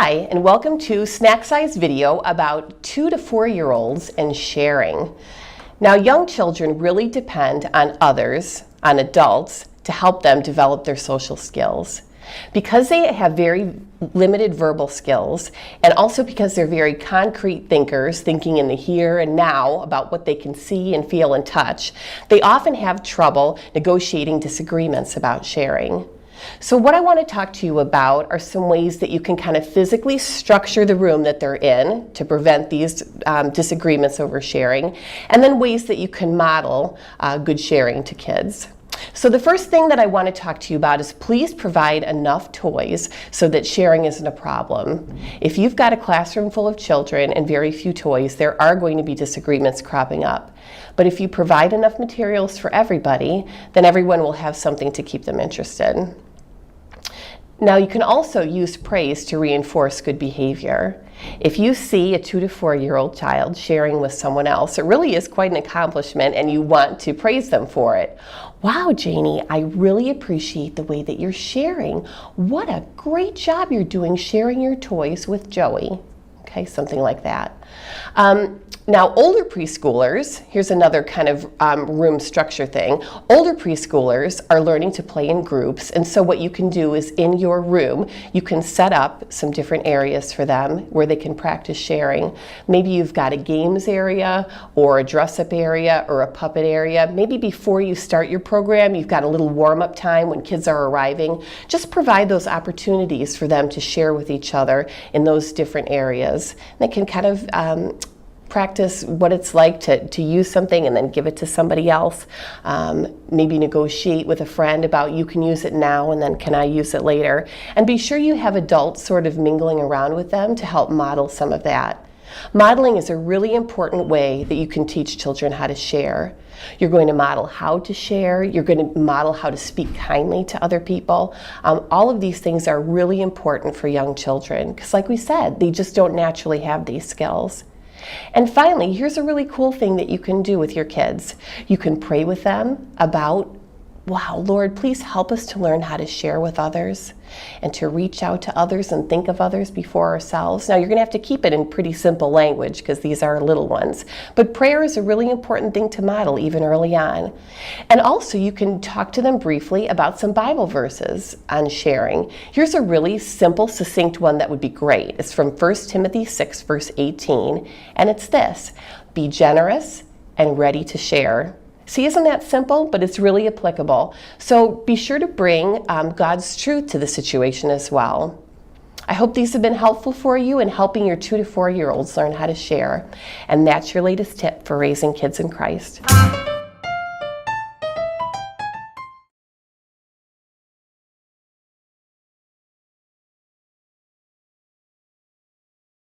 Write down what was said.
Hi, and welcome to Snack Size video about 2 to 4-year-olds and sharing. Now, young children really depend on others, on adults, to help them develop their social skills. Because they have very limited verbal skills, and also because they're very concrete thinkers, thinking in the here and now about what they can see and feel and touch, they often have trouble negotiating disagreements about sharing. So what I want to talk to you about are some ways that you can kind of physically structure the room that they're in to prevent these disagreements over sharing, and then ways that you can model good sharing to kids. So the first thing that I want to talk to you about is please provide enough toys so that sharing isn't a problem. If you've got a classroom full of children and very few toys, there are going to be disagreements cropping up. But if you provide enough materials for everybody, then everyone will have something to keep them interested. Now, you can also use praise to reinforce good behavior. If you see a 2 to 4-year-old child sharing with someone else, it really is quite an accomplishment and you want to praise them for it. Wow, Janie, I really appreciate the way that you're sharing. What a great job you're doing sharing your toys with Joey. Okay, something like that. Now, older preschoolers, here's another kind of room structure thing. Older preschoolers are learning to play in groups, and so what you can do is in your room, you can set up some different areas for them where they can practice sharing. Maybe you've got a games area, or a dress-up area, or a puppet area. Maybe before you start your program, you've got a little warm-up time when kids are arriving. Just provide those opportunities for them to share with each other in those different areas. They can kind of practice what it's like to use something and then give it to somebody else. Maybe negotiate with a friend about you can use it now and then can I use it later. And be sure you have adults sort of mingling around with them to help model some of that. Modeling is a really important way that you can teach children how to share. You're going to model how to share. You're going to model how to speak kindly to other people. All of these things are really important for young children because, like we said, they just don't naturally have these skills. And finally, here's a really cool thing that you can do with your kids. You can pray with them about, wow, Lord, please help us to learn how to share with others and to reach out to others and think of others before ourselves. Now, you're going to have to keep it in pretty simple language because these are little ones. But prayer is a really important thing to model even early on. And also, you can talk to them briefly about some Bible verses on sharing. Here's a really simple, succinct one that would be great. It's from 1 Timothy 6, verse 18, and it's this: be generous and ready to share. See, isn't that simple? But it's really applicable. So be sure to bring God's truth to the situation as well. I hope these have been helpful for you in helping your 2 to 4-year-olds learn how to share. And that's your latest tip for raising kids in Christ.